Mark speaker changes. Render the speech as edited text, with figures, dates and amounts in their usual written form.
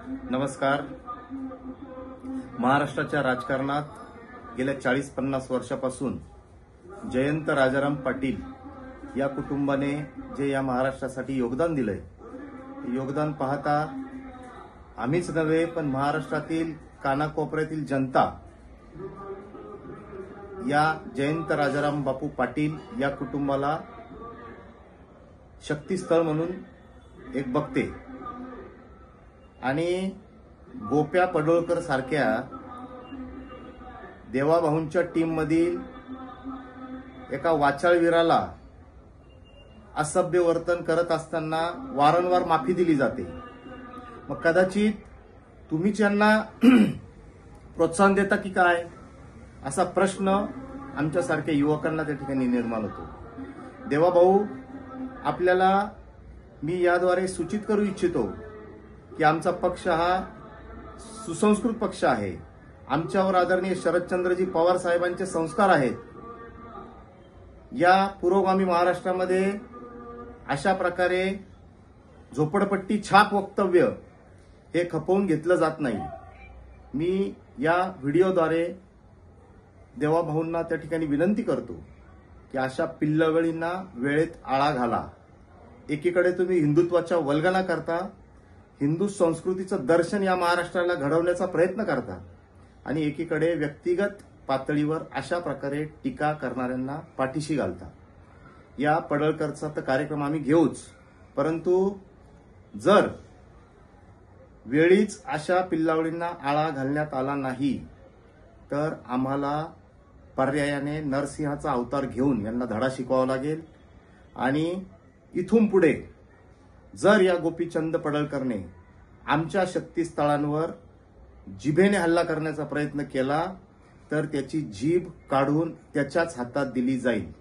Speaker 1: नमस्कार. महाराष्ट्राच्या राजकारणात गेल्या 40-50 वर्षापासून जयंत राजाराम पाटील या कुटुंबाने जे या महाराष्ट्रासाठी योगदान दिलंय, योगदान पाहता आम्हीच नव्हे पण महाराष्ट्रातील कानाकोपऱ्यातील जनता या जयंत राजाराम बापू पाटील या कुटुंबाला शक्तीस्थळ म्हणून एक बघते. आणि गोप्या पडोळकर सारख्या देवाभाऊंच्या टीम मधील एका वाचाळवीराला असभ्य वर्तन करत असताना वारंवार माफी दिली जाते. मग कदाचित तुम्हीच यांना प्रोत्साहन देता की काय, असा प्रश्न आमच्यासारख्या युवकांना त्या ठिकाणी निर्माण होतो. देवाभाऊ, आपल्याला मी याद्वारे सूचित करू इच्छितो की आमचा पक्ष हा सुसंस्कृत पक्ष आहे. आमच्यावर आदरणीय शरदचंद्रजी पवार साहेबांचे संस्कार आहेत. या पुरोगामी महाराष्ट्रामध्ये अशा प्रकारे झोपडपट्टी छाप वक्तव्य हे खपवून घेतलं जात नाही. मी या व्हिडिओद्वारे देवाभाऊंना त्या ठिकाणी विनंती करतो की अशा पिल्लवळींना वेळेत आळा घाला. एकीकडे तुम्ही हिंदुत्वाच्या वल्गना करता, हिंदू संस्कृतीचं दर्शन या महाराष्ट्राला घडवण्याचा प्रयत्न करता, आणि एकीकडे व्यक्तिगत पातळीवर अशा प्रकारे टीका करणाऱ्यांना पाठीशी घालता. या पडळकरचा तर कार्यक्रम आम्ही घेऊच, परंतु जर वेळीच अशा पिल्लावळींना आळा घालण्यात आला नाही तर आम्हाला पर्यायाने नरसिंहाचा अवतार घेऊन यांना धडा शिकवावा लागेल. आणि इथून पुढे जर या गोपीचंद पडळकरने आमच्या शक्तीस्थळांवर जिभेने हल्ला करण्याचा प्रयत्न केला तर त्याची जीभ काढून त्याच्याच हातात दिली जाईल.